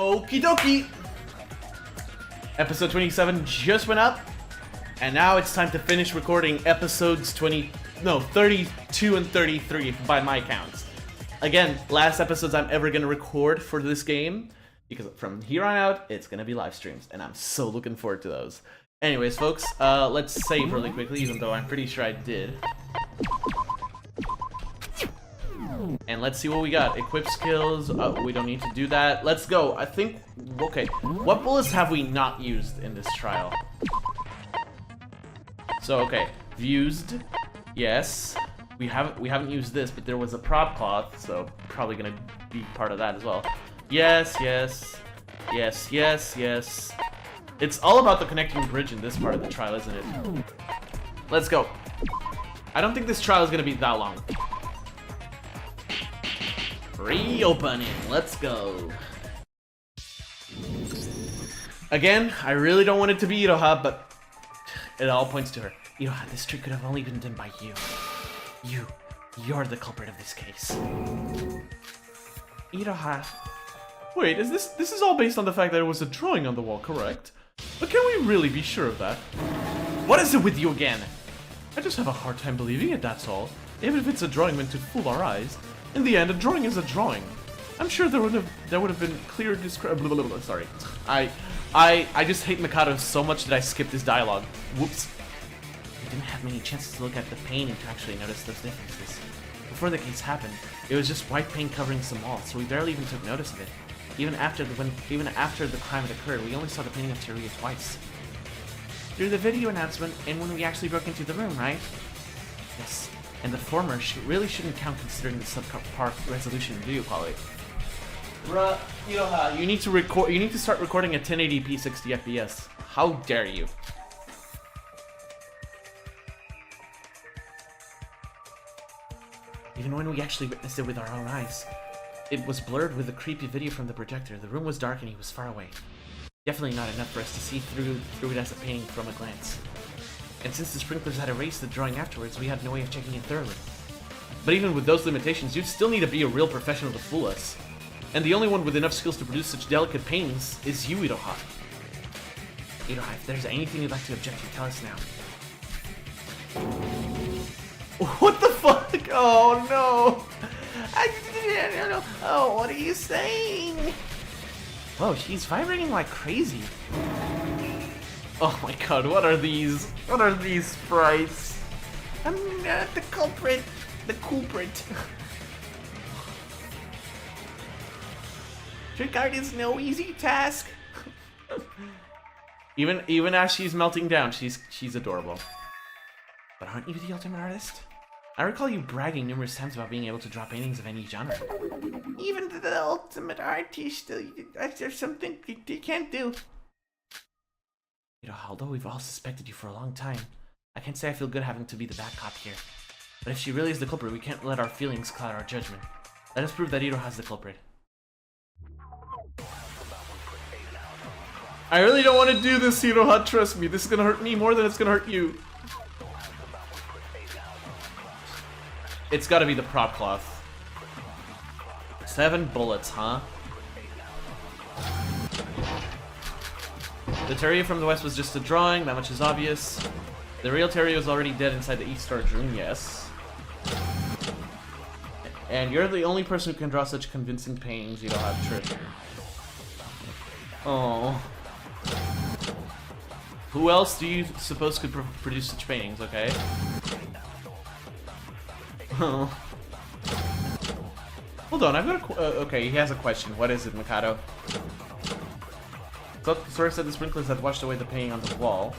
Okie dokie! Episode 27 just went up, and now it's time to finish recording episodes 32 and 33 by my counts. Again, last episodes I'm ever gonna record for this game, because from here on out, it's gonna be live streams, and I'm so looking forward to those. Anyways, folks, let's save really quickly, even though I'm pretty sure I did. And let's see what we got. Equip skills, we don't need to do that. Let's go. I think, okay. What bullets have we not used in this trial? So, okay. Used, yes. We haven't used this, but there was a prop cloth, so probably gonna be part of that as well. Yes, yes. Yes, yes, yes. It's all about the connecting bridge in this part of the trial, isn't it? Let's go. I don't think this trial is gonna be that long. Reopening, let's go. Again, I really don't want it to be Iroha, but it all points to her. Iroha, this trick could have only been done by you. You're the culprit of this case. Iroha. Wait, this is all based on the fact that there was a drawing on the wall, correct? But can we really be sure of that? What is it with you again? I just have a hard time believing it, that's all. Even if it's a drawing meant to fool our eyes. In the end, a drawing is a drawing. I'm sure there would have been clear description. Sorry, I just hate Mikado so much that I skipped his dialogue. Whoops. We didn't have many chances to look at the painting to actually notice those differences. Before the case happened, it was just white paint covering some walls, so we barely even took notice of it. Even after the crime had occurred, we only saw the painting of Teruya twice. Through the video announcement, and when we actually broke into the room, right? Yes. And the former really shouldn't count considering the subpar resolution and video quality. Bruh, Iroha, you need to record. You need to start recording at 1080p 60 FPS. How dare you? Even when we actually witnessed it with our own eyes, it was blurred with the creepy video from the projector. The room was dark and he was far away. Definitely not enough for us to see through it as a painting from a glance. And since the sprinklers had erased the drawing afterwards, we had no way of checking it thoroughly. But even with those limitations, you'd still need to be a real professional to fool us. And the only one with enough skills to produce such delicate paintings is you, Iroha. Iroha, if there's anything you'd like to object to, tell us now. What the fuck? Oh no! Oh, what are you saying? Whoa, she's vibrating like crazy. Oh my god, what are these? What are these sprites? I'm not the culprit. The culprit. Trick art is no easy task. even as she's melting down, she's adorable. But aren't you the ultimate artist? I recall you bragging numerous times about being able to draw paintings of any genre. Even the ultimate artist, there's something you can't do. Although we've all suspected you for a long time, I can't say I feel good having to be the bad cop here. But if she really is the culprit, we can't let our feelings cloud our judgment. Let us prove that Iroha's the culprit. I really don't want to do this, Iroha, trust me. This is gonna hurt me more than it's gonna hurt you. It's gotta be the prop cloth. 7 bullets, huh? The Teruya from the west was just a drawing, that much is obvious. The real Teruya was already dead inside the East Storage Room, yes. And you're the only person who can draw such convincing paintings, you don't have trick. Oh. Who else do you suppose could produce such paintings, okay? Oh. Hold on, I've got a okay, he has a question. What is it, Mikado? The source said the sprinklers had washed away the painting on the wall.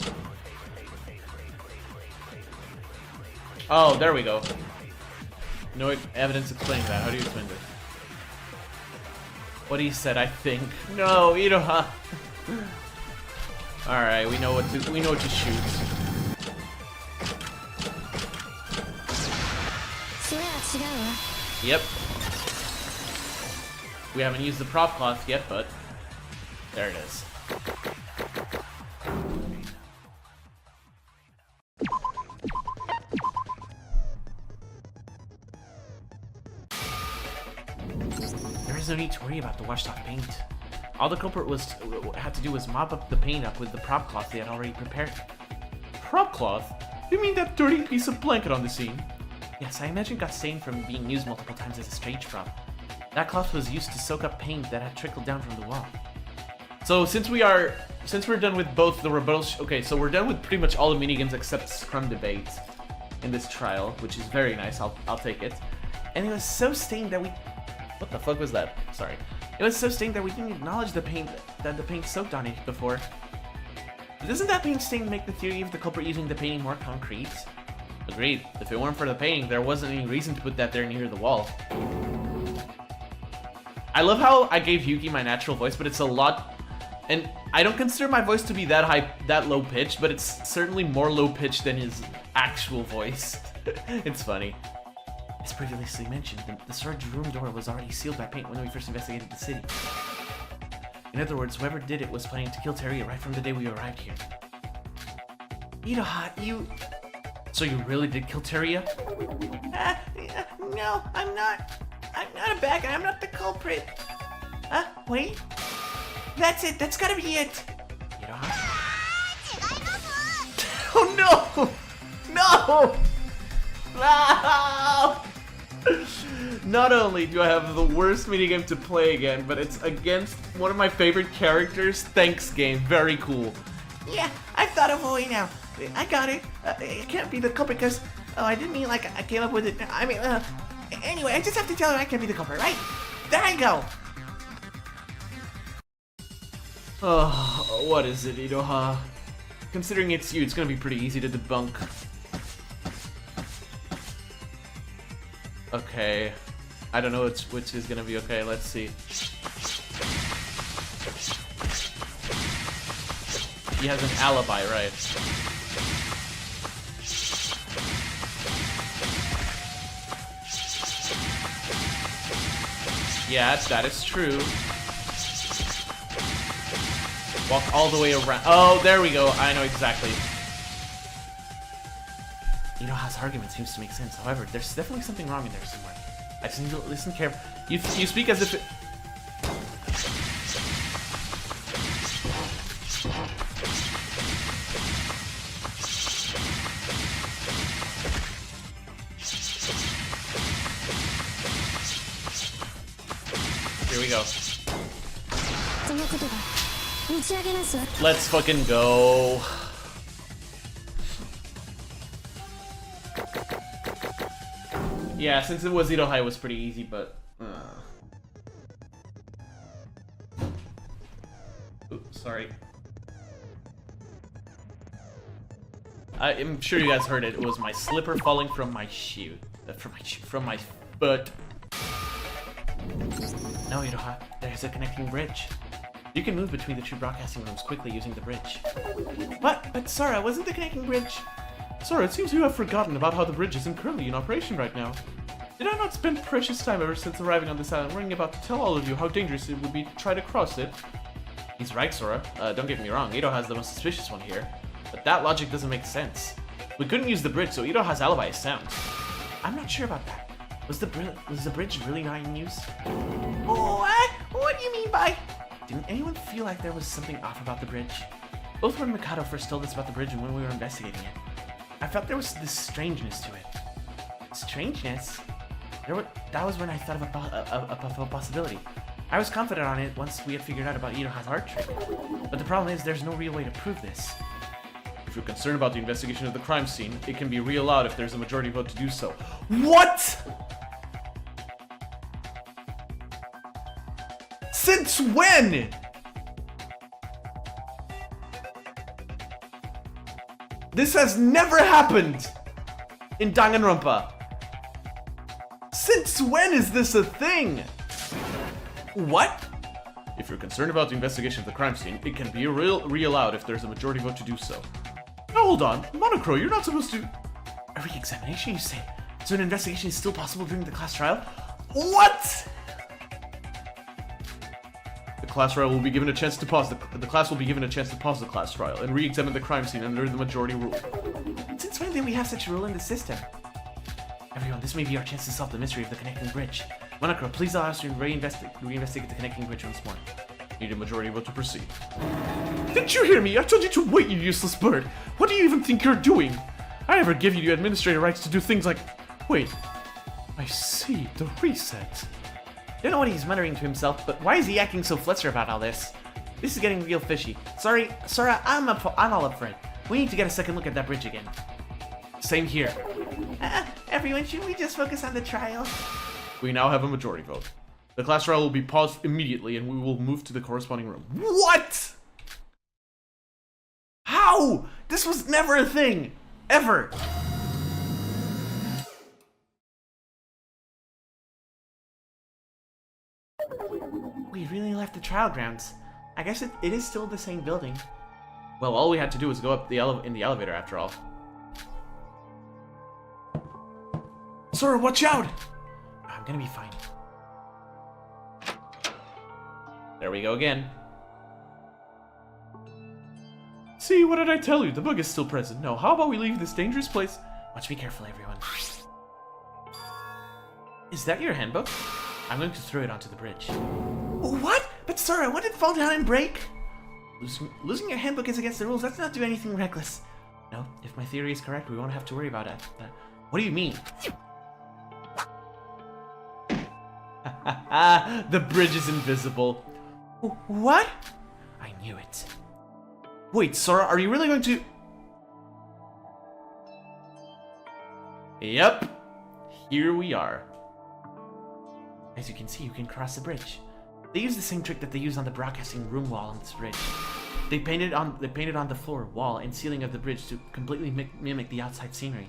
Oh, there we go. No evidence explaining that. How do you explain this? What he said, I think. No, Iroha. All right, we know what to shoot. Yep. We haven't used the prop cloth yet, but there it is. There is no need to worry about the washed off paint. All the culprit had to do was mop up the paint up with the prop cloth they had already prepared. Prop cloth? You mean that dirty piece of blanket on the scene? Yes, I imagine it got stained from being used multiple times as a stage prop. That cloth was used to soak up paint that had trickled down from the wall. So since we're done with both the rebuttals, okay, so we're done with pretty much all the minigames except Scrum Debate in this trial, which is very nice. I'll take it. And it was so stained that we... What the fuck was that? Sorry. It was so stained that we didn't acknowledge the paint soaked on it before. Doesn't that paint stain make the theory of the culprit using the painting more concrete? Agreed. If it weren't for the painting, there wasn't any reason to put that there near the wall. I love how I gave Yuki my natural voice, but it's a lot... And I don't consider my voice to be that high, that low pitched, but it's certainly more low pitched than his actual voice. It's funny. As previously mentioned, the storage room door was already sealed by paint when we first investigated the city. In other words, whoever did it was planning to kill Teria right from the day we arrived here. Itoha, you... So you really did kill Teria? No, I'm not. I'm not a bad guy. I'm not the culprit. Wait. That's it. That's gotta be it. Itoha? Oh no! No! No! Not only do I have the worst minigame to play again, but it's against one of my favorite characters. Thanks, game. Very cool. Yeah, I've thought of a way now. I got it. It can't be the culprit because... Oh, I didn't mean like I came up with it. I mean, anyway, I just have to tell her I can't be the culprit, right? There I go. Oh, what is it, Itoha? Considering it's you, it's gonna be pretty easy to debunk. Okay. I don't know which is gonna be okay. Let's see. He has an alibi, right? Yeah, that is true. Walk all the way around. Oh, there we go. I know exactly. Itoha's argument seems to make sense. However, there's definitely something wrong in there somewhere. I just need to listen carefully. You speak as if it... Here we go. Let's fucking go. Yeah, since it was Itoha, it was pretty easy, but... Oops, sorry. I'm sure you guys heard it. It was my slipper falling from my shoe. From my foot. No, Itoha, there's a connecting bridge. You can move between the two broadcasting rooms quickly using the bridge. What? But Sora, wasn't the connecting bridge? Sora, it seems you have forgotten about how the bridge isn't currently in operation right now. Did I not spend precious time ever since arriving on this island worrying about to tell all of you how dangerous it would be to try to cross it? He's right, Sora. Don't get me wrong, Ito has the most suspicious one here. But that logic doesn't make sense. We couldn't use the bridge, so Itoha's alibi is sound. I'm not sure about that. Was the bridge really not in use? What do you mean by... Didn't anyone feel like there was something off about the bridge? Both when Mikado first told us about the bridge and when we were investigating it. I felt there was this strangeness to it. Strangeness? That was when I thought of a possibility. I was confident on it once we had figured out about Itoha's art trick. But the problem is there's no real way to prove this. If you're concerned about the investigation of the crime scene, it can be reallowed if there's a majority vote to do so. What?! Since when?! This has never happened in Danganronpa. Since when is this a thing? What? If you're concerned about the investigation of the crime scene, it can be reallowed if there's a majority vote to do so. Now hold on, Monocro, you're not supposed to... A re-examination, you say? So an investigation is still possible during the class trial? What?! The class trial will be given a chance to pause the class will be given a chance to pause the class trial and re-examine the crime scene under the majority rule. Since when did we have such a rule in the system? Everyone, this may be our chance to solve the mystery of the connecting bridge. Monocro, please allow us to reinvestigate the connecting bridge once more. Need a majority vote to proceed. Didn't you hear me? I told you to wait, you useless bird. What do you even think you're doing? I never give you administrator rights to do things like... Wait. I see. The reset. Don't know what he's muttering to himself, but why is he acting so flustered about all this? This is getting real fishy. Sorry, Sora, I'm all up for it. We need to get a second look at that bridge again. Same here. Everyone, should we just focus on the trial? We now have a majority vote. The class trial will be paused immediately and we will move to the corresponding room. What? How? This was never a thing. Ever. We really left the trial grounds. I guess it is still the same building. Well, all we had to do was go up in the elevator after all. Sora, watch out! I'm gonna be fine. There we go again. See, what did I tell you? The bug is still present. No, how about we leave this dangerous place? Watch me careful, everyone. Is that your handbook? I'm going to throw it onto the bridge. What? But Sora, won't it fall down and break? Losing your handbook is against the rules. Let's not do anything reckless. No, if my theory is correct, we won't have to worry about it. What do you mean? The bridge is invisible. What? I knew it. Wait, Sora, are you really going to... Yep. Here we are. As you can see, you can cross the bridge. They use the same trick that they use on the broadcasting room wall on this bridge. They painted on the floor, wall, and ceiling of the bridge to completely mimic the outside scenery.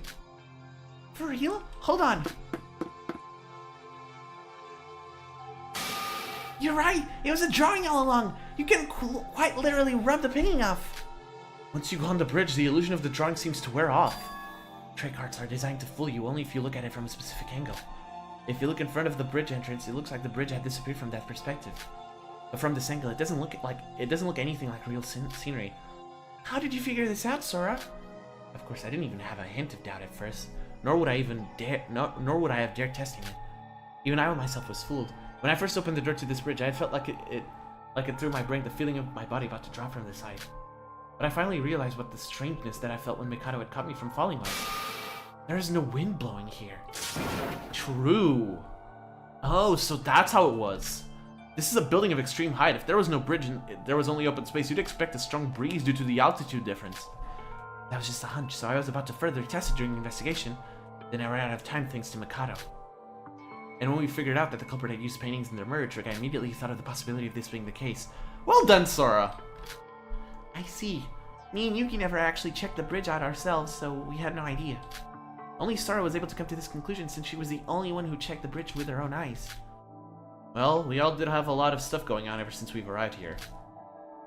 For real? Hold on. You're right! It was a drawing all along! You can quite literally rub the painting off! Once you go on the bridge, the illusion of the drawing seems to wear off. Trick arts are designed to fool you only if you look at it from a specific angle. If you look in front of the bridge entrance, it looks like the bridge had disappeared from that perspective. But from this angle, it doesn't look anything like real scenery. How did you figure this out, Sora? Of course, I didn't even have a hint of doubt at first, nor would I have dared testing it. Even I myself was fooled. When I first opened the door to this bridge, I had felt like it threw my brain the feeling of my body about to drop from the side. But I finally realized what the strangeness that I felt when Mikado had caught me from falling was. There is no wind blowing here. True. Oh, so that's how it was. This is a building of extreme height. If there was no bridge and there was only open space, you'd expect a strong breeze due to the altitude difference. That was just a hunch, so I was about to further test it during the investigation. Then I ran out of time thanks to Mikado. And when we figured out that the culprit had used paintings in their murder trick, I immediately thought of the possibility of this being the case. Well done, Sora! I see. Me and Yuki never actually checked the bridge out ourselves, so we had no idea. Only Sora was able to come to this conclusion since she was the only one who checked the bridge with her own eyes. Well, we all did have a lot of stuff going on ever since we've arrived here.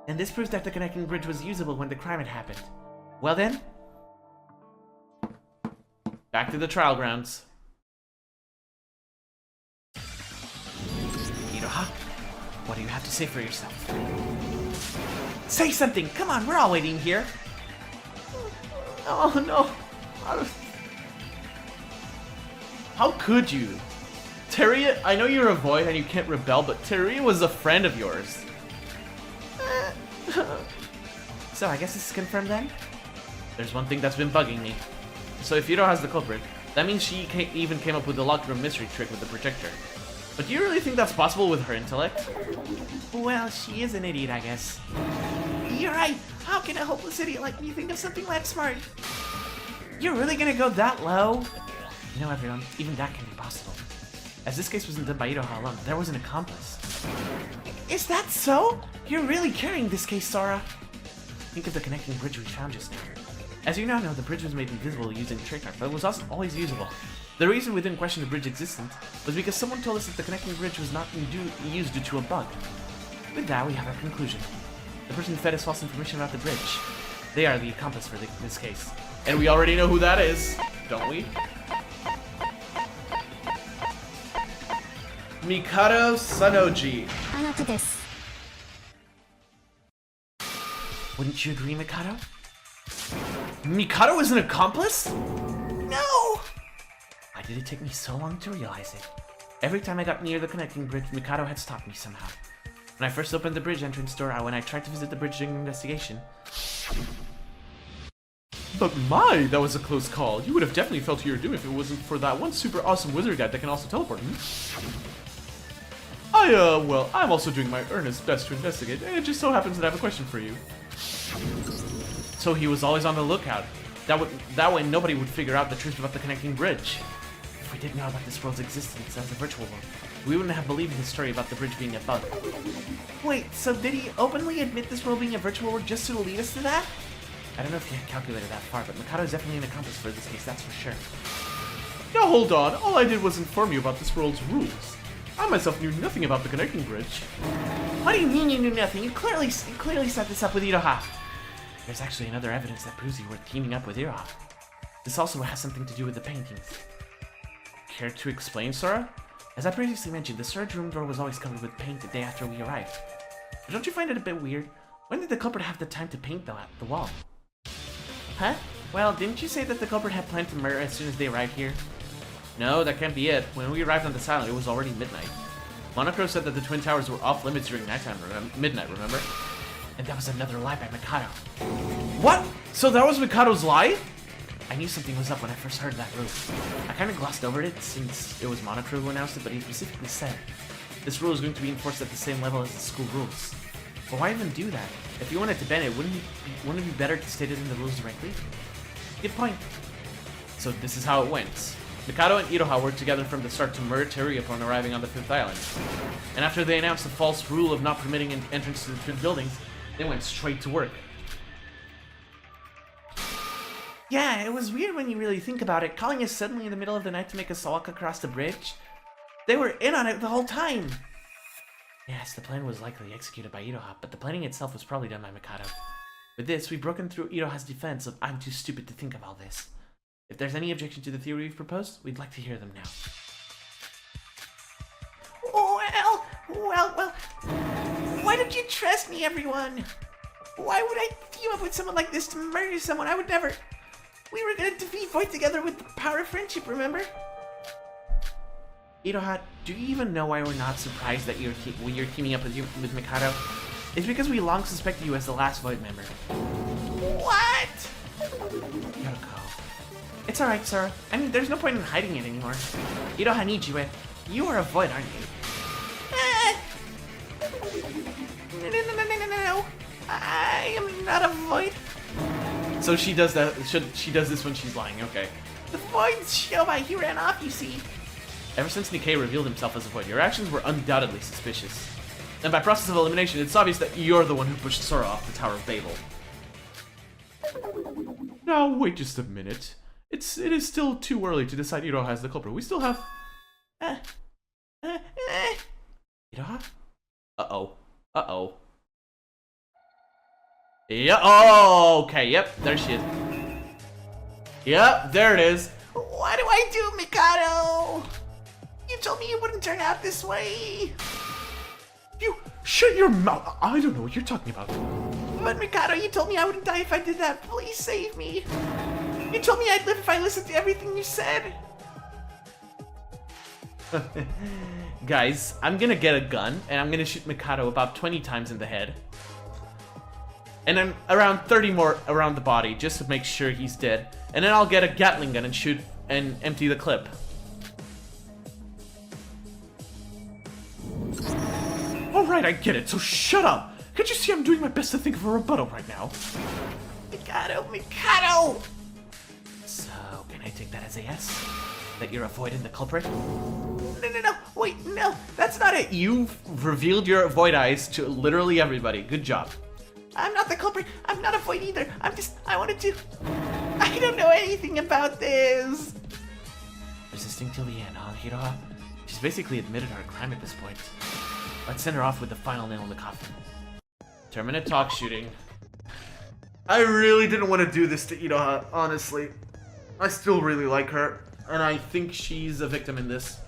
And this proves that the connecting bridge was usable when the crime had happened. Well then... back to the trial grounds. Iroha, what do you have to say for yourself? Say something! Come on, we're all waiting here! Oh no! How could you? Teria, I know you're a void and you can't rebel, but Teria was a friend of yours. So I guess this is confirmed then? There's one thing that's been bugging me. So if Hiro has the culprit, that means she even came up with the locked room mystery trick with the projector. But do you really think that's possible with her intellect? Well, she is an idiot, I guess. You're right! How can a hopeless idiot like me think of something that smart? You're really gonna go that low? You know, everyone, even that can be possible. As this case wasn't done by Iroha alone, there was an accomplice. Is that so? You're really carrying this case, Sora. Think of the connecting bridge we found just now. As you now know, the bridge was made invisible using trick art, but it was also always usable. The reason we didn't question the bridge's existence was because someone told us that the connecting bridge was not used due to a bug. With that, we have our conclusion. The person who fed us false information about the bridge. They are the accomplice for this case. And we already know who that is, don't we? Mikado Sanoji. Wouldn't you agree, Mikado? Mikado is an accomplice? No! Why did it take me so long to realize it? Every time I got near the connecting bridge, Mikado had stopped me somehow. When I first opened the bridge entrance door, when I tried to visit the bridge during the investigation. But my, that was a close call. You would have definitely felt who you were doing if it wasn't for that one super awesome wizard guy that can also teleport. Well, I'm also doing my earnest best to investigate, and it just so happens that I have a question for you. So he was always on the lookout. That way nobody would figure out the truth about the connecting bridge. If we didn't know about this world's existence as a virtual world, we wouldn't have believed his story about the bridge being a bug. Wait, so did he openly admit this world being a virtual world just to lead us to that? I don't know if he had calculated that far, but Mikado is definitely an accomplice for this case, that's for sure. Now hold on, all I did was inform you about this world's rules. I myself knew nothing about the connecting bridge. What do you mean you knew nothing? You clearly set this up with Iroha. There's actually another evidence that proves you were teaming up with Iroha. This also has something to do with the paintings. Care to explain, Sora? As I previously mentioned, the storage room door was always covered with paint the day after we arrived. But don't you find it a bit weird? When did the culprit have the time to paint the wall? Huh? Well, didn't you say that the culprit had planned to murder as soon as they arrived here? No, that can't be it. When we arrived on this island, it was already midnight. Monocro said that the Twin Towers were off limits during nighttime, midnight, remember? And that was another lie by Mikado. What? So that was Mikado's lie? I knew something was up when I first heard that rule. I kind of glossed over it since it was Monocro who announced it, but he specifically said, this rule is going to be enforced at the same level as the school rules. But why even do that? If you wanted to ban it, wouldn't it be better to state it in the rules directly? Good point. So this is how it went. Mikado and Iroha worked together from the start to murder Teruya upon arriving on the 5th island. And after they announced the false rule of not permitting an entrance to the twin buildings, they went straight to work. Yeah, it was weird when you really think about it, calling us suddenly in the middle of the night to make us walk across the bridge. They were in on it the whole time. Yes, the plan was likely executed by Iroha, but the planning itself was probably done by Mikado. With this, we've broken through Iroha's defense of I'm too stupid to think of all this. If there's any objection to the theory we've proposed, we'd like to hear them now. Well, why don't you trust me, everyone? Why would I team up with someone like this to murder someone? I would never. We were gonna defeat Void together with the power of friendship, remember? Iroha, do you even know why we're not surprised that you're teaming up with Mikado? It's because we long suspected you as the last Void member. What? Yoko. It's alright, Sora. I mean, there's no point in hiding it anymore. Iroha needs you, and you are a Void, aren't you? No. I am not a Void. So she does that. She does this when she's lying. Okay. The Void's Shobai. He ran off, you see. Ever since Nikkei revealed himself as a Void, your actions were undoubtedly suspicious. And by process of elimination, it's obvious that you're the one who pushed Sora off the Tower of Babel. Now, wait just a minute. It is still too early to decide Iroha as the culprit. We still have... Iroha? Uh-oh. Yeah, oh, okay, yep, there she is. Yep, there it is. What do I do, Mikado? You told me it wouldn't turn out this way. You shut your mouth. I don't know what you're talking about. But Mikado, you told me I wouldn't die if I did that. Please save me. You told me I'd live if I listened to everything you said. Guys, I'm gonna get a gun and I'm gonna shoot Mikado about 20 times in the head. And then around 30 more around the body just to make sure he's dead. And then I'll get a Gatling gun and shoot and empty the clip. Alright, I get it, so shut up! Can't you see I'm doing my best to think of a rebuttal right now? Mikado! So, can I take that as a yes? That you're avoiding the culprit? No, wait, no, that's not it. You've revealed your Void Eyes to literally everybody. Good job. I'm not the culprit. I'm not a Void either. I wanted to... I don't know anything about this. Resisting till the end, huh, Iroha? She's basically admitted her crime at this point. Let's send her off with the final nail in the coffin. Terminate talk shooting. I really didn't want to do this to Iroha, honestly. I still really like her, and I think she's a victim in this.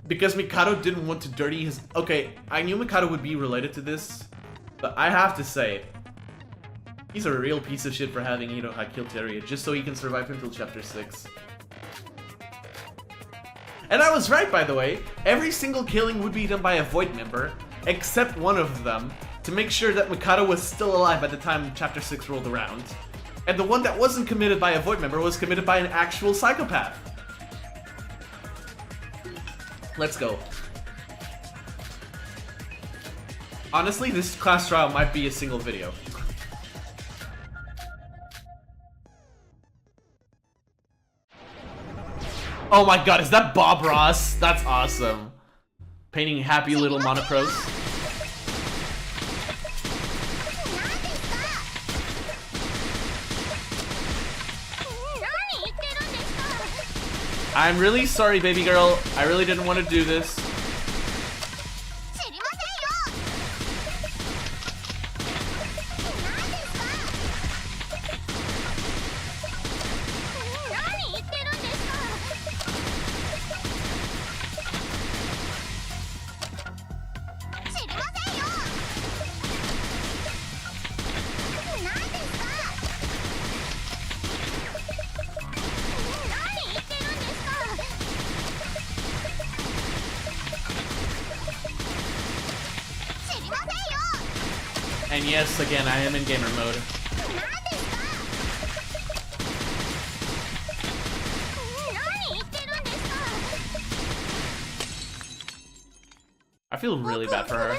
Because Mikado didn't want to dirty his... Okay, I knew Mikado would be related to this, but I have to say, he's a real piece of shit for having Iroha kill Teruya just so he can survive until chapter 6. And I was right, by the way. Every single killing would be done by a Void member, except one of them, to make sure that Mikado was still alive by the time Chapter 6 rolled around. And the one that wasn't committed by a Void member was committed by an actual psychopath. Let's go. Honestly, this class trial might be a single video. Oh my god, is that Bob Ross? That's awesome. Painting happy little monochrome. I'm really sorry, baby girl. I really didn't want to do this. And yes, again, I am in gamer mode. I feel really bad for her.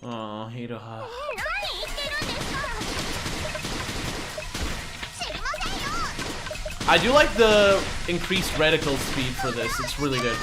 Oh, Hiroha. I do like the increased reticle speed for this. It's really good.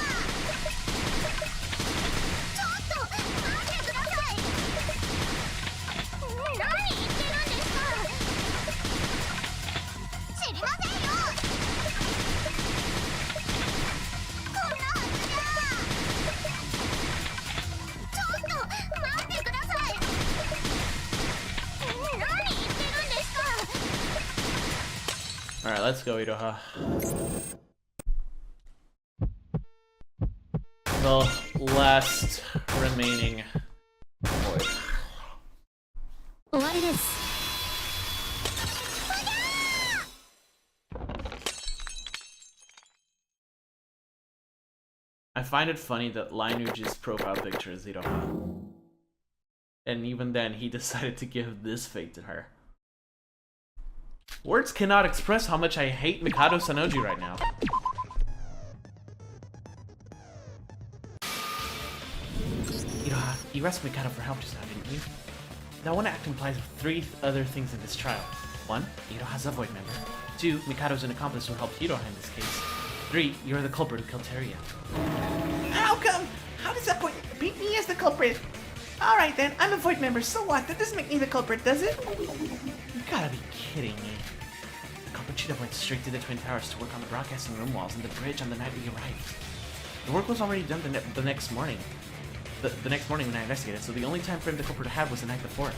Alright, let's go, Iroha. The last remaining void. I find it funny that Lineage's profile picture is Iroha. And even then, he decided to give this fate to her. Words cannot express how much I hate Mikado Sanoji right now. Iroha, you asked Mikado for help just now, didn't you? That one act implies 3 other things in this trial. 1, Iroha's a Void member. 2, Mikado's an accomplice who helped Iroha in this case. 3, you're the culprit who killed Teruya. How come? How does that point beat me as the culprit? Alright then, I'm a Void member, so what? That doesn't make me the culprit, does it? You gotta be kidding me. The culprit should have went straight to the Twin Towers to work on the broadcasting room walls and the bridge on the night we arrived. The work was already done the next morning. The next morning when I investigated, so the only time frame the culprit had was the night before.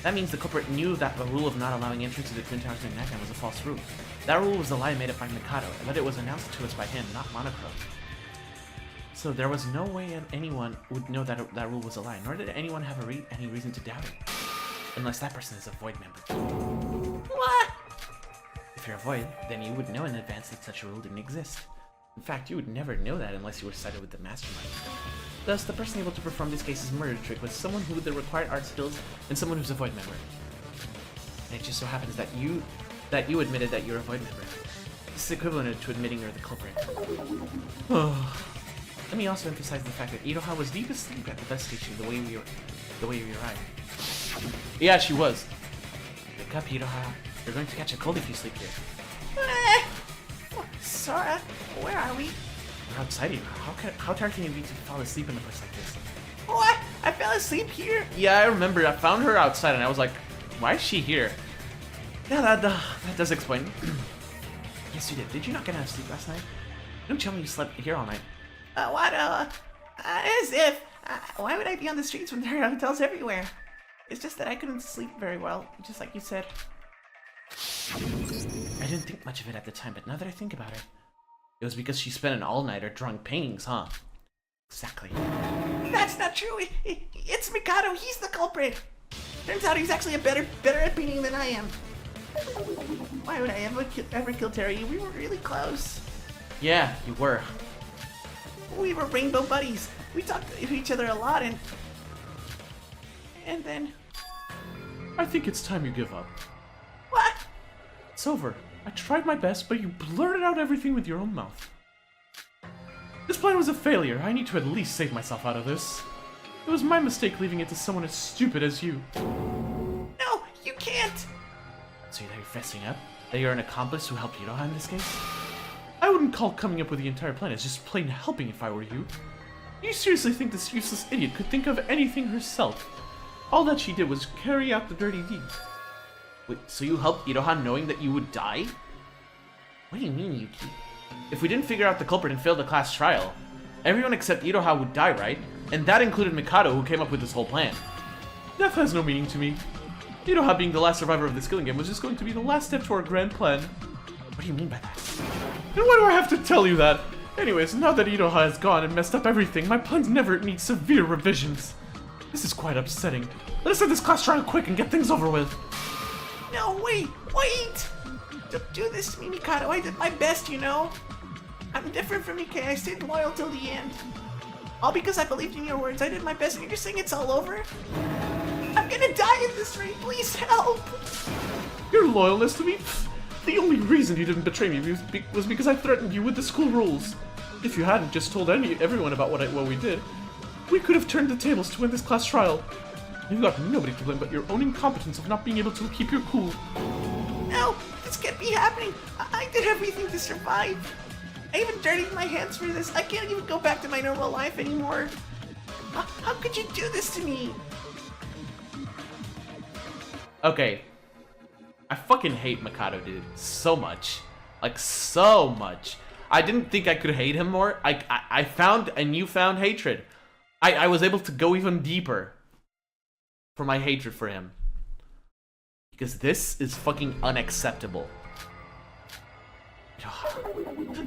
That means the culprit knew that the rule of not allowing entry to the Twin Towers during nighttime was a false rule. That rule was a lie made up by Mikado, but it was announced to us by him, not Monochrome. So there was no way anyone would know that that rule was a lie, nor did anyone have any reason to doubt it. Unless that person is a Void member. What? If you're a Void, then you would know in advance that such a rule didn't exist. In fact, you would never know that unless you were sided with the Mastermind. Thus, the person able to perform this case's murder trick was someone who with the required art skills and someone who's a Void member. And it just so happens that you admitted that you're a Void member. This is equivalent to admitting you're the culprit. Let me also emphasize the fact that Iroha was deep asleep at the bus station the way we arrived. Yeah, she was. Wake up, Iroha. You're going to catch a cold if you sleep here. Sora, where are we? We're outside here. How tired can you be to fall asleep in a place like this? What? I fell asleep here? Yeah, I remember. I found her outside and I was like, why is she here? Yeah, that does explain. Yes, you did. Did you not get enough sleep last night? Don't tell me you slept here all night. What, as if. Why would I be on the streets when there are hotels everywhere? It's just that I couldn't sleep very well, just like you said. I didn't think much of it at the time, but now that I think about it, it was because she spent an all-nighter drawing paintings, huh? Exactly. That's not true. It's Mikado. He's the culprit. Turns out he's actually better at painting than I am. Why would I ever kill Terry? We were really close. Yeah, you were. We were rainbow buddies. We talked to each other a lot, and then. I think it's time you give up. What? It's over. I tried my best, but you blurted out everything with your own mouth. This plan was a failure. I need to at least save myself out of this. It was my mistake leaving it to someone as stupid as you. No, you can't! So you're fessing up? That you're an accomplice who helped Iroha in this case? I wouldn't call coming up with the entire plan as just plain helping if I were you. You seriously think this useless idiot could think of anything herself? All that she did was carry out the dirty deed. Wait, so you helped Iroha knowing that you would die? What do you mean, Yuki? If we didn't figure out the culprit and fail the class trial, everyone except Iroha would die, right? And that included Mikado, who came up with this whole plan. Death has no meaning to me. Iroha being the last survivor of this killing game was just going to be the last step to our grand plan. What do you mean by that? And why do I have to tell you that? Anyways, now that Iroha is gone and messed up everything, my plans never need severe revisions. This is quite upsetting. Let us end this class trial quick and get things over with. No, wait! Don't do this to me, Mikado. I did my best, you know? I'm different from Ike. I stayed loyal till the end. All because I believed in your words. I did my best, and you're saying it's all over? I'm gonna die in this rain. Please help! Your loyalness to me? The only reason you didn't betray me was because I threatened you with the school rules. If you hadn't just told everyone about what we did, we could have turned the tables to win this class trial. You've got nobody to blame but your own incompetence of not being able to keep your cool. No, this can't be happening. I did everything to survive. I even dirtied my hands for this. I can't even go back to my normal life anymore. How could you do this to me? Okay. I fucking hate Mikado, dude. So much. Like, so much. I didn't think I could hate him more. I found a newfound hatred. I was able to go even deeper for my hatred for him. Because this is fucking unacceptable.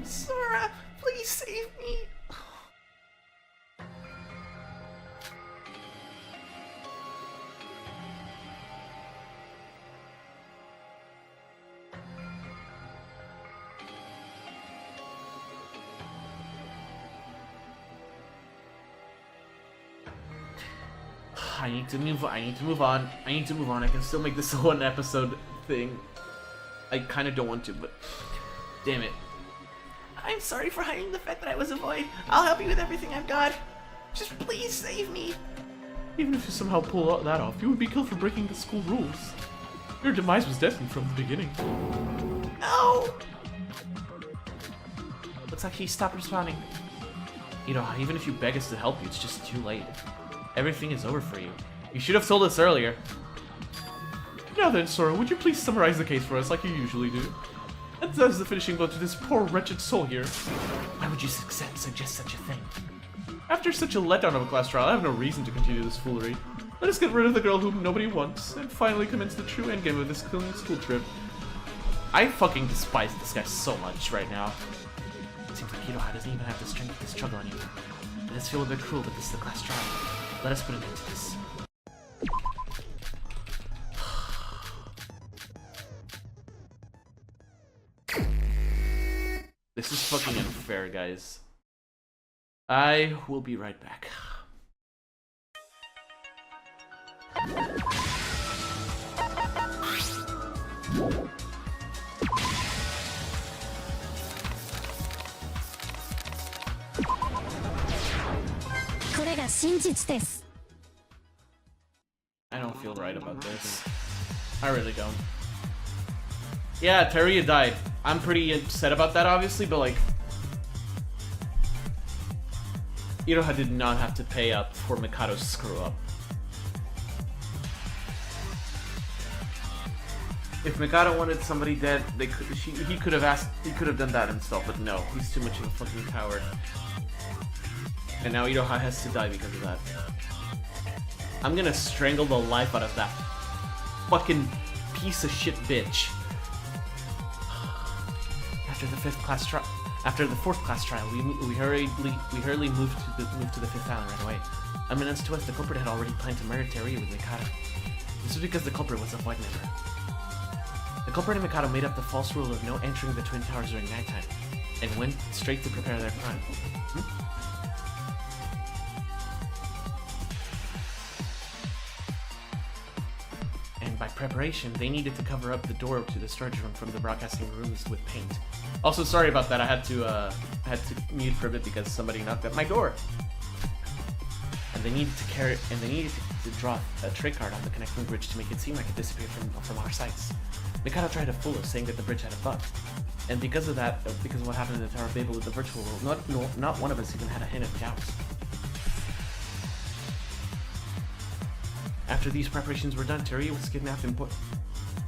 Sora, please save me. I need to move on. I can still make this a one episode thing. I kind of don't want to, but damn it. I'm sorry for hiding the fact that I was a void. I'll help you with everything I've got. Just please save me. Even if you somehow pull that off, you would be killed for breaking the school rules. Your demise was destined from the beginning. No! Looks like he stopped responding. You know, even if you beg us to help you, it's just too late. Everything is over for you. You should have told us earlier. Now then, Sora, would you please summarize the case for us like you usually do? And as the finishing blow to this poor wretched soul here. Why would you suggest such a thing? After such a letdown of a class trial, I have no reason to continue this foolery. Let us get rid of the girl whom nobody wants, and finally commence the true endgame of this killing school trip. I fucking despise this guy so much right now. It seems like Iroha doesn't even have the strength to struggle anymore. It does feel a bit cruel, but this is the class trial. Let us put an end to this. This is fucking unfair, guys. I will be right back. I don't feel right about this. I really don't. Yeah, Teria died. I'm pretty upset about that, obviously, but like, Iroha did not have to pay up for Mikado's screw up. If Mikado wanted somebody dead, he could have done that himself, but no, he's too much of a fucking coward. And now Iroha has to die because of that. I'm gonna strangle the life out of that fucking piece of shit bitch. After the fourth class trial, we hurriedly moved to the fifth island right away. Unbeknownst to us, the culprit had already planned to murder Teruya with Mikado. This was because the culprit was a void member. The culprit and Mikado made up the false rule of no entering the Twin Towers during nighttime, and went straight to prepare their crime. And by preparation, they needed to cover up the door to the storage room from the broadcasting rooms with paint. Also, sorry about that. I had to mute for a bit because somebody knocked at my door. And they needed to draw a trick card on the connecting bridge to make it seem like it disappeared from our sights. Mikado tried to fool us, saying that the bridge had a bug. And because of that, because of what happened in the Tower of Babel with the virtual world, not one of us even had a hint of doubt. After these preparations were done, Teruya was kidnapped and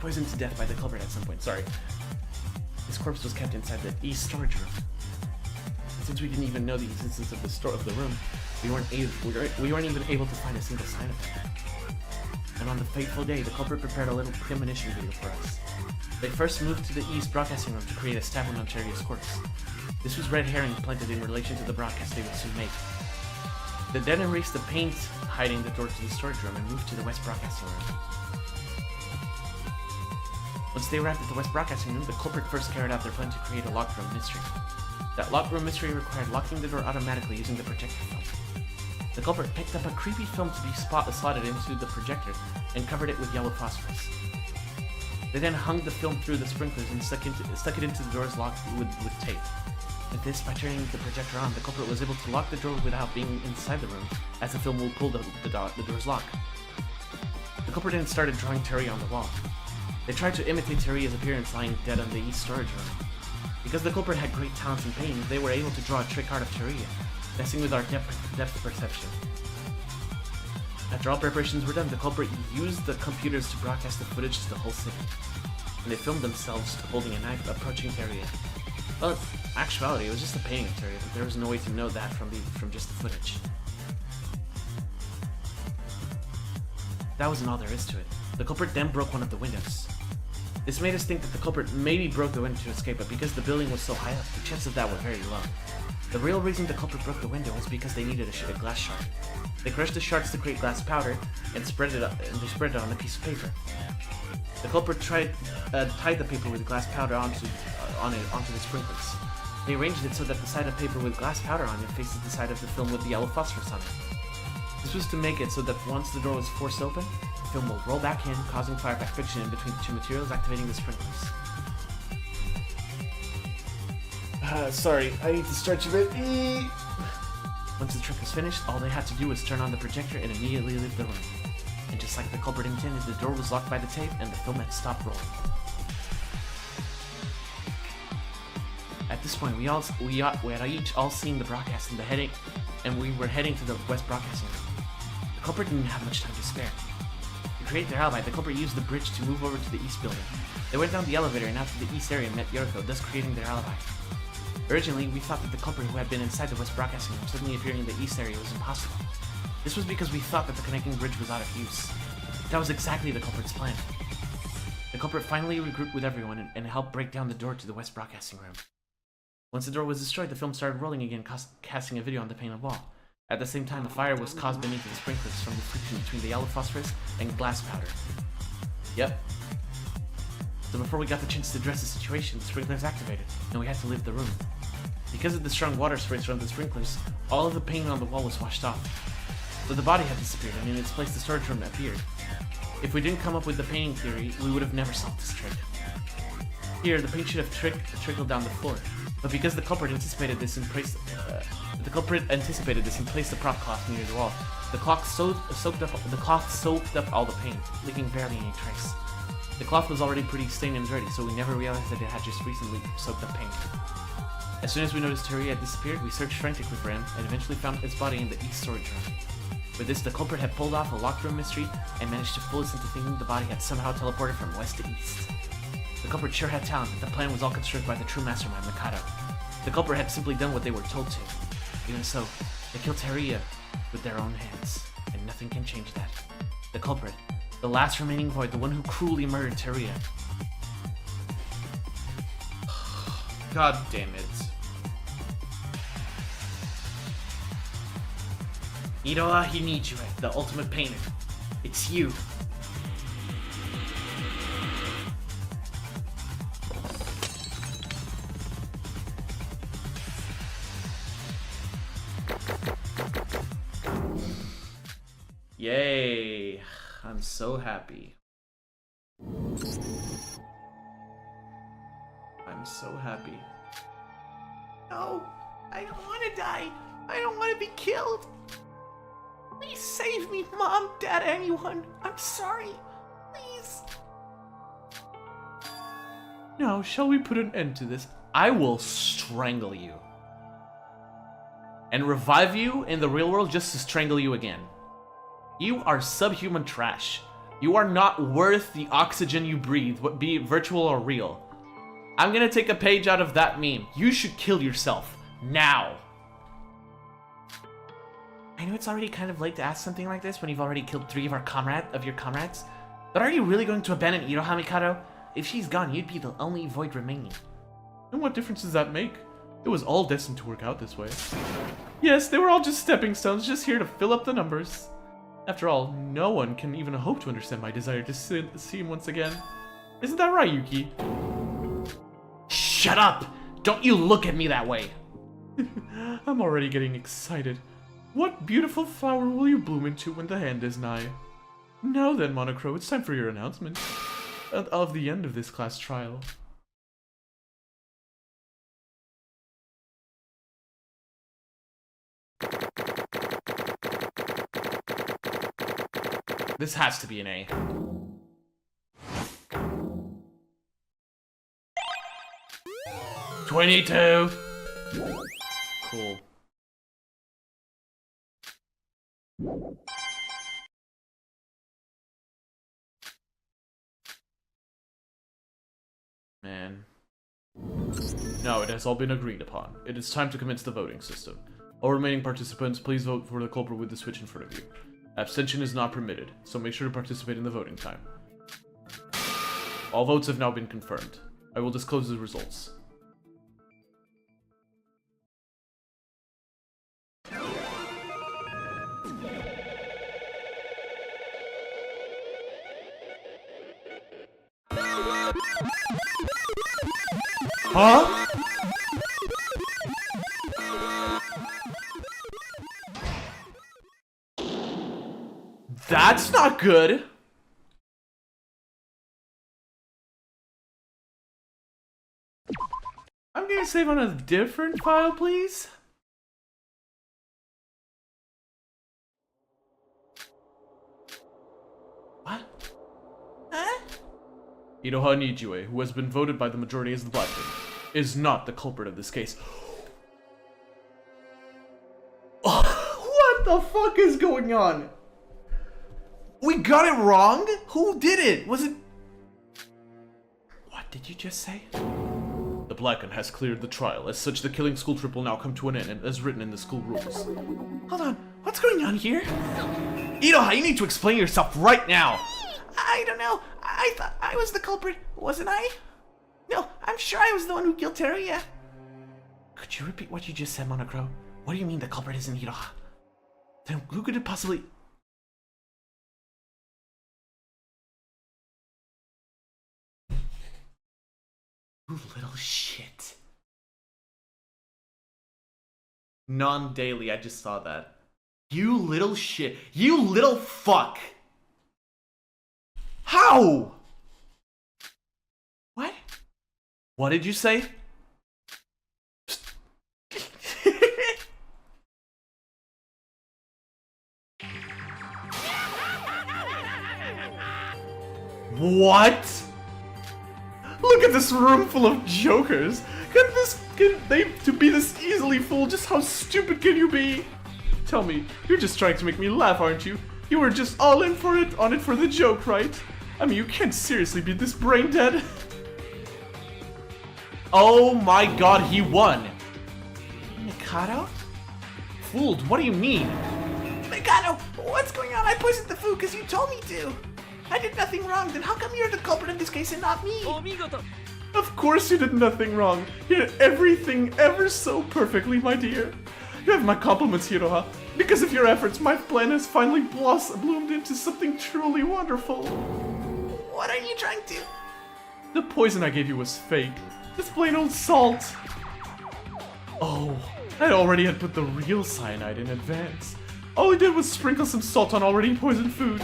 poisoned to death by the culprit at some point. Sorry. His corpse was kept inside the East storage room. And since we didn't even know the existence of the room, we weren't even able to find a single sign of it. And on the fateful day, the culprit prepared a little premonition video for us. They first moved to the East broadcasting room to create a stab wound on Teruya's corpse. This was red herring planted in relation to the broadcast they would soon make. They then erased the paint hiding the door to the storage room and moved to the West broadcasting room. Once they arrived at the West broadcasting room, the culprit first carried out their plan to create a locked room mystery. That locked room mystery required locking the door automatically using the projector film. The culprit picked up a creepy film to be slotted into the projector and covered it with yellow phosphorus. They then hung the film through the sprinklers and stuck it into the door's lock with tape. With this, by turning the projector on, the culprit was able to lock the door without being inside the room, as the film will pull the door's lock. The culprit then started drawing Teruya on the wall. They tried to imitate Teruya's appearance lying dead on the East storage room. Because the culprit had great talents in painting, they were able to draw a trick card of Teruya, messing with our depth perception. After all preparations were done, the culprit used the computers to broadcast the footage to the whole city. And they filmed themselves holding a knife approaching Teruya. Well, in actuality, it was just a painting of Teruya, but there was no way to know that from just the footage. That wasn't all there is to it. The culprit then broke one of the windows. This made us think that the culprit maybe broke the window to escape, but because the building was so high up, the chances of that were very low. The real reason the culprit broke the window was because they needed a glass shard. They crushed the shards to create glass powder and spread it on a piece of paper. The culprit tied the paper with glass powder onto the sprinklers. They arranged it so that the side of paper with glass powder on it faces the side of the film with the yellow phosphorus on it. This was to make it so that once the door was forced open, the film will roll back in, causing fireback friction in between the two materials, activating the sprinklers. Sorry, I need to stretch a bit. Once the trick was finished, all they had to do was turn on the projector and immediately leave the room. And just like the culprit intended, the door was locked by the tape and the film had stopped rolling. At this point, we had each all seen the broadcast and we were heading to the West broadcasting room. The culprit didn't have much time to spare. To create their alibi, the culprit used the bridge to move over to the East building. They went down the elevator and out to the East area and met Yoriko, thus creating their alibi. Originally, we thought that the culprit who had been inside the West broadcasting room suddenly appearing in the East area was impossible. This was because we thought that the connecting bridge was out of use. That was exactly the culprit's plan. The culprit finally regrouped with everyone and helped break down the door to the West broadcasting room. Once the door was destroyed, the film started rolling again, casting a video on the painted wall. At the same time, a fire was caused beneath the sprinklers from the friction between the yellow phosphorus and glass powder. Yep. So before we got the chance to address the situation, the sprinklers activated, and we had to leave the room. Because of the strong water sprays from the sprinklers, all of the paint on the wall was washed off. So the body had disappeared, and in its place the storage room appeared. If we didn't come up with the painting theory, we would have never solved this trick. Here, the paint should have trickled down the floor, but because the culprit anticipated this and placed the prop cloth near the wall, the cloth soaked up all the paint, leaving barely any trace. The cloth was already pretty stained and dirty, so we never realized that it had just recently soaked up paint. As soon as we noticed Teria had disappeared, we searched frantically for him and eventually found its body in the east storage room. With this, the culprit had pulled off a locked room mystery and managed to fool us into thinking the body had somehow teleported from west to east. The culprit sure had talent, but the plan was all constructed by the true mastermind, Mikado. The culprit had simply done what they were told to. Even so, they killed Teria with their own hands, and nothing can change that. The culprit, the last remaining void, the one who cruelly murdered Teria. God damn it. Iroha Hinijue, the ultimate painter. It's you. Yay. I'm so happy. I'm so happy. No, I don't want to die. I don't want to be killed. Please save me, Mom, Dad, anyone. I'm sorry. Please. Now, shall we put an end to this? I will strangle you. And revive you in the real world just to strangle you again. You are subhuman trash. You are not worth the oxygen you breathe, be it virtual or real. I'm gonna take a page out of that meme. You should kill yourself. Now. I know it's already kind of late to ask something like this when you've already killed 3 of your comrades. But are you really going to abandon Iroha, Mikado? If she's gone, you'd be the only void remaining. And what difference does that make? It was all destined to work out this way. Yes, they were all just stepping stones, just here to fill up the numbers. After all, no one can even hope to understand my desire to see him once again. Isn't that right, Yuki? Shut up! Don't you look at me that way! I'm already getting excited. What beautiful flower will you bloom into when the hand is nigh? Now then, Monocro, it's time for your announcement of the end of this class trial. This has to be an A. $22. Cool. Man. No, it has all been agreed upon. It is time to commence the voting system. All remaining participants, please vote for the culprit with the switch in front of you. Abstention is not permitted, so make sure to participate in the voting time. All votes have now been confirmed. I will disclose the results. Huh? That's not good. I'm gonna save on a different file, please. What? Huh? Iroha Nijue, who has been voted by the majority as the Black King, is not the culprit of this case. What the fuck is going on? We got it wrong? Who did it? Was it... What did you just say? The Blacken has cleared the trial. As such, the killing school trip will now come to an end, as written in the school rules. Hold on. What's going on here? Iroha, you need to explain yourself right now! I don't know. I thought I was the culprit, wasn't I? No, I'm sure I was the one who killed Teria. Could you repeat what you just said, Monocro? What do you mean the culprit isn't Iroha? Then who could it possibly... You little shit. Non-daily, I just saw that. You little shit. You little fuck. How? What? What did you say? What? Look at this room full of jokers. Can they to be this easily fooled? Just how stupid can you be? Tell me, you're just trying to make me laugh, aren't you? You were just all in for it, on it for the joke, right? I mean, you can't seriously be this brain dead. Oh my god, he won. Mikado? Fooled, what do you mean? Mikado, what's going on? I poisoned the food because you told me to. I did nothing wrong, then how come you're the culprit in this case and not me? Of course you did nothing wrong. You did everything ever so perfectly, my dear. You have my compliments, Hiroha. Because of your efforts, my plan has finally bloomed into something truly wonderful. What are you trying to... The poison I gave you was fake. Just plain old salt. Oh, I already had put the real cyanide in advance. All I did was sprinkle some salt on already poisoned food.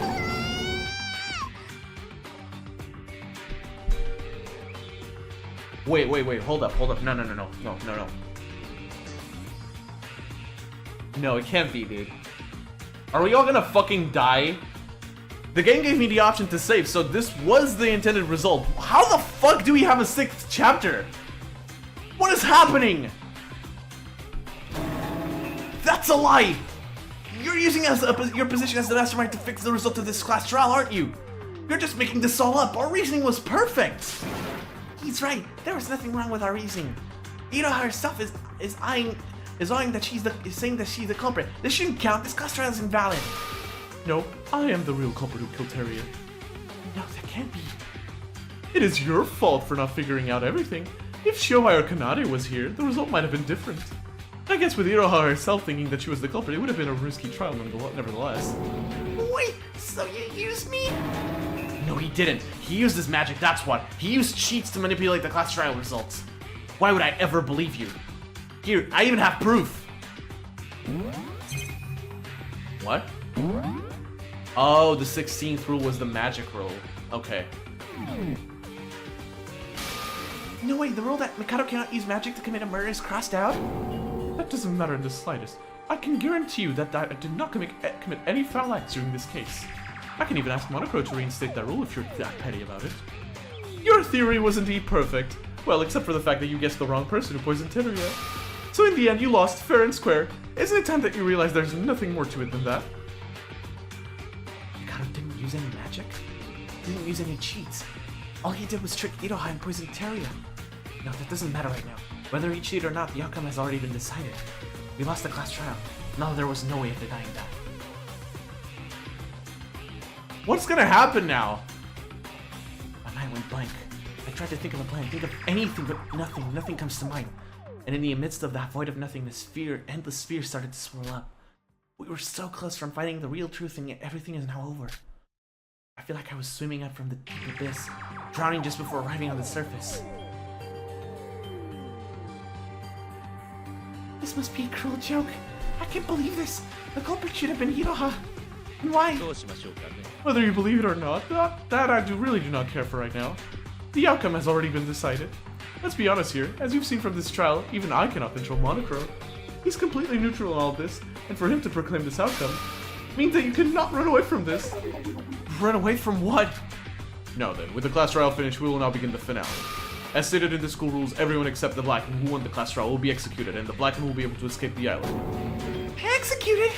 Wait, hold up. No. No, it can't be, dude. Are we all gonna fucking die? The game gave me the option to save, so this was the intended result. How the fuck do we have a 6th chapter? What is happening? That's a lie! You're using your position as the mastermind to fix the result of this class trial, aren't you? You're just making this all up. Our reasoning was perfect. He's right. There was nothing wrong with our reasoning. Iroha herself is saying that she's the culprit. This shouldn't count. This class trial is invalid. No, I am the real culprit who killed Teria. No, that can't be. It is your fault for not figuring out everything. If Shohei or Kanade was here, the result might have been different. I guess with Iroha herself thinking that she was the culprit, it would have been a risky trial nevertheless. Wait, so you used me? No, he didn't. He used his magic, that's what. He used cheats to manipulate the class trial results. Why would I ever believe you? Here, I even have proof. What? Oh, the 16th rule was the magic rule. Okay. No way, the rule that Mikado cannot use magic to commit a murder is crossed out? That doesn't matter in the slightest. I can guarantee you that I did not commit any foul acts during this case. I can even ask Monocro to reinstate that rule if you're that petty about it. Your theory was indeed perfect. Well, except for the fact that you guessed the wrong person who poisoned Teruya. So in the end, you lost fair and square. Isn't it time that you realize there's nothing more to it than that? Mikado didn't use any magic. Didn't use any cheats. All he did was trick Iroha and poison Teruya. No, that doesn't matter right now. Whether he cheated or not, the outcome has already been decided. We lost the class trial. Now there was no way of denying that. What's gonna happen now? My mind went blank. I tried to think of a plan, think of anything, but nothing comes to mind. And in the midst of that void of nothingness, endless fear started to swirl up. We were so close from finding the real truth, and yet everything is now over. I feel like I was swimming up from the deep abyss, drowning just before arriving on the surface. This must be a cruel joke. I can't believe this. The culprit should have been Iroha. And why? Whether you believe it or not, that I really do not care for right now. The outcome has already been decided. Let's be honest here, as you've seen from this trial, even I cannot control Monocro. He's completely neutral in all of this, and for him to proclaim this outcome means that you cannot run away from this. Run away from what? Now then, with the class trial finished, we will now begin the finale. As stated in the school rules, everyone except the Blacken who won the class trial will be executed, and the Blacken will be able to escape the island. Executed?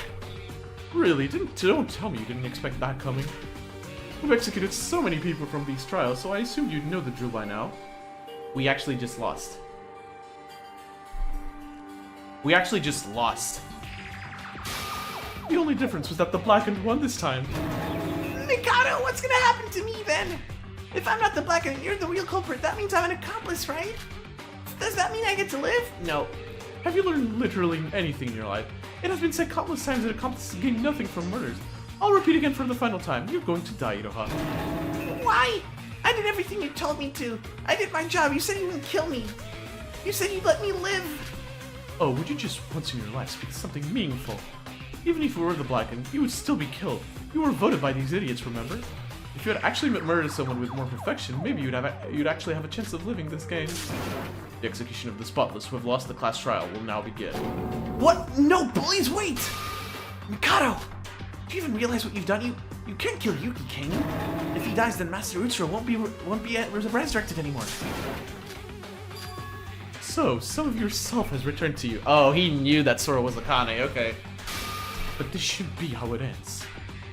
Really? Don't tell me you didn't expect that coming. We've executed so many people from these trials, so I assumed you'd know the drill by now. We actually just lost. The only difference was that the Blackened won this time. Mikado, what's gonna happen to me then? If I'm not the Blackened and you're the real culprit, that means I'm an accomplice, right? Does that mean I get to live? No. Have you learned literally anything in your life? It has been said countless times that accomplices gain nothing from murders. I'll repeat again for the final time. You're going to die, Iroha. Why? I did everything you told me to. I did my job. You said you wouldn't kill me. You said you'd let me live. Oh, would you just once in your life speak something meaningful? Even if you were the Blackened, you would still be killed. You were voted by these idiots, remember? If you had actually murdered someone with more perfection, maybe you'd actually have a chance of living this game. The execution of the spotless who have lost the class trial will now begin. What? No, please wait! Mikado! Do you even realize what you've done? You can't kill Yuki, can you? If he dies, then Master Utsuro won't be resurrected anymore. So, some of yourself has returned to you. Oh, he knew that Sora was Akane, okay. But this should be how it ends.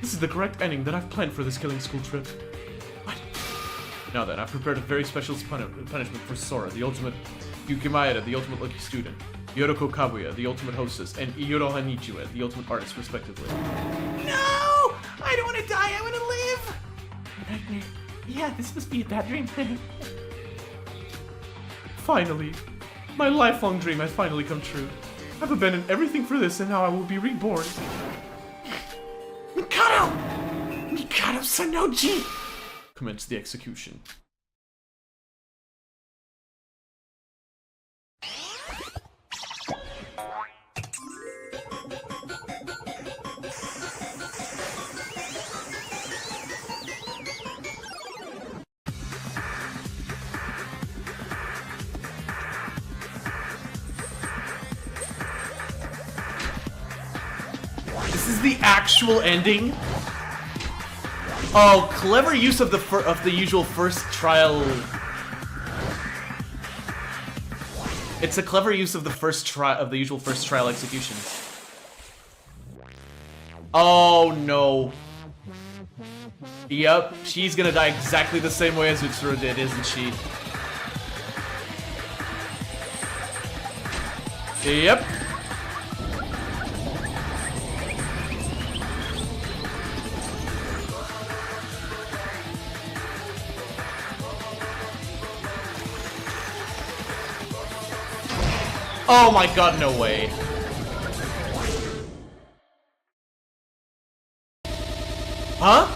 This is the correct ending that I've planned for this killing school trip. What? Now then, I've prepared a very special punishment for Sora, the ultimate Yuki Maeda, the ultimate lucky student, Yoroko Kabuya, the ultimate hostess, and Iroha Nichue, the ultimate artist, respectively. No! I don't want to die, I want to live! Nightmare. Yeah, this must be a bad dream. Finally! My lifelong dream has finally come true. I've abandoned everything for this, and now I will be reborn. Mikado! Mikado Sanoji! Commence the execution. This is the actual ending? Oh, clever use of the usual first trial. It's a clever use of the usual first trial execution. Oh no. Yep, she's gonna die exactly the same way as Utsuro did, isn't she? Yep. Oh my god, no way. Huh?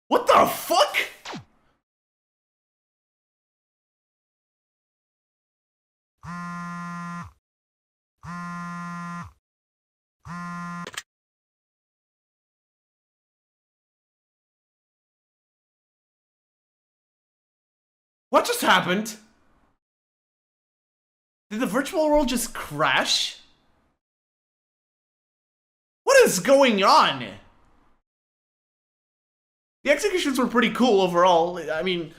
What the fuck? What just happened? Did the virtual world just crash? What is going on? The executions were pretty cool overall. I mean,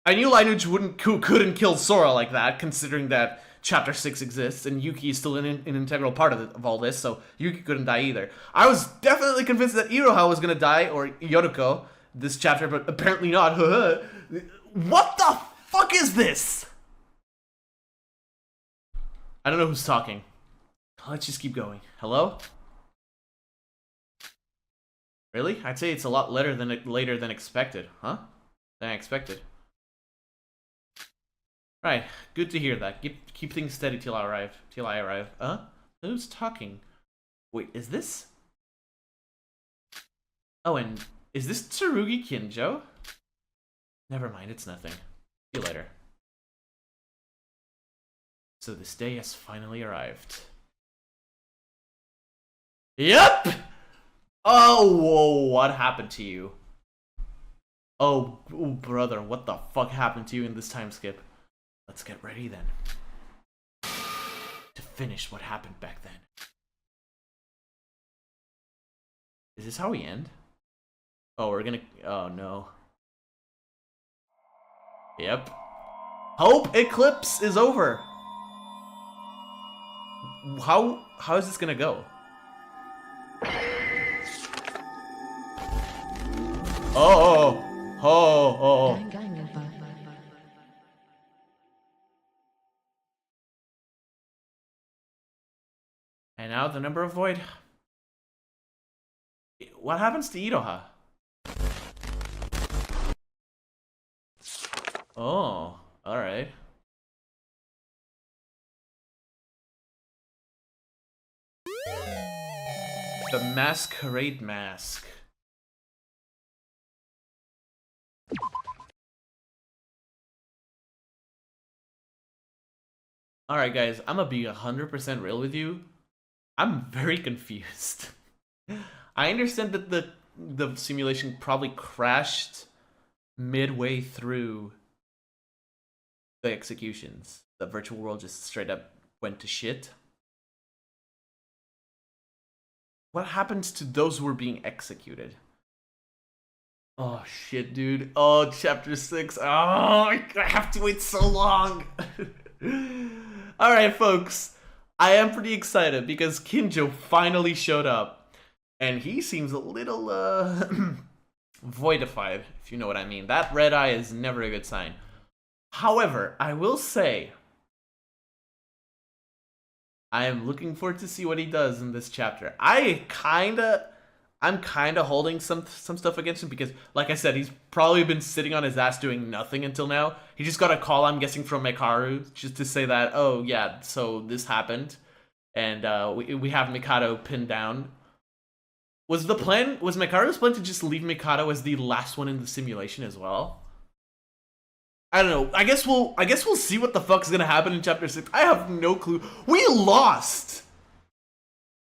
I knew Lineage couldn't kill Sora like that, considering that Chapter 6 exists, and Yuki is still an integral part of all this, so Yuki couldn't die either. I was definitely convinced that Iroha was gonna die, or Yoriko, this chapter, but apparently not. What the fuck is this? I don't know who's talking. Let's just keep going. Hello? Really? I'd say it's a lot later than expected, huh? Than I expected. Right, good to hear that. Keep things steady till I arrive. Huh? Who's talking? Wait, is this? Oh, and is this Tsurugi Kinjo? Never mind, it's nothing. See you later. So this day has finally arrived. Yep! Oh, whoa, what happened to you? Oh, brother, what the fuck happened to you in this time skip? Let's get ready then. To finish what happened back then. Is this how we end? Oh, we're gonna... Oh, no. Yep. Hope Eclipse is over! How is this gonna go? Oh. And now the number of void. What happens to Iroha? Oh, alright. The Masquerade Mask. Alright guys, I'm gonna be 100% real with you. I'm very confused. I understand that the simulation probably crashed midway through the executions. The virtual world just straight up went to shit. what happens to those who are being executed? Oh shit, dude. Oh, chapter 6. Oh, I have to wait so long. Alright, folks. I am pretty excited because Kinjo finally showed up. And he seems a little, voidified, if you know what I mean. That red eye is never a good sign. However, I will say, I am looking forward to see what he does in this chapter. I'm kinda holding some stuff against him because, like I said, he's probably been sitting on his ass doing nothing until now. He just got a call, I'm guessing, from Mekaru, just to say that, oh yeah, so this happened, and we have Mikado pinned down. Was Mekaru's plan to just leave Mikado as the last one in the simulation as well? I don't know. I guess we'll see what the fuck's gonna happen in chapter 6. I have no clue. We lost!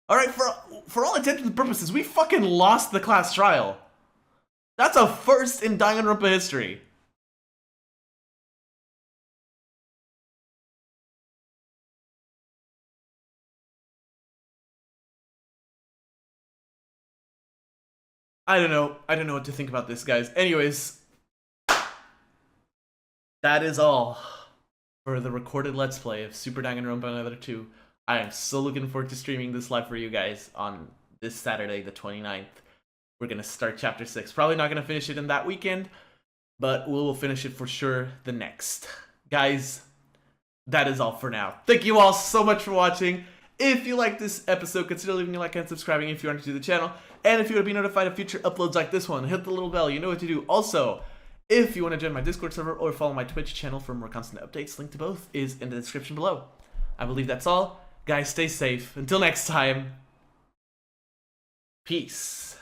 Alright, for all intents and purposes, we fucking lost the class trial. That's a first in Danganronpa history. I don't know what to think about this, guys. Anyways, that is all for the recorded Let's Play of Super Danganronpa Another 2. I am so looking forward to streaming this live for you guys on this Saturday, the 29th. We're going to start Chapter 6. Probably not going to finish it in that weekend, but we will finish it for sure the next. Guys, that is all for now. Thank you all so much for watching. If you like this episode, consider leaving a like and subscribing if you aren't new to the channel. And if you want to be notified of future uploads like this one, hit the little bell. You know what to do. Also, if you want to join my Discord server or follow my Twitch channel for more constant updates, link to both is in the description below. I believe that's all. Guys, stay safe. Until next time, peace.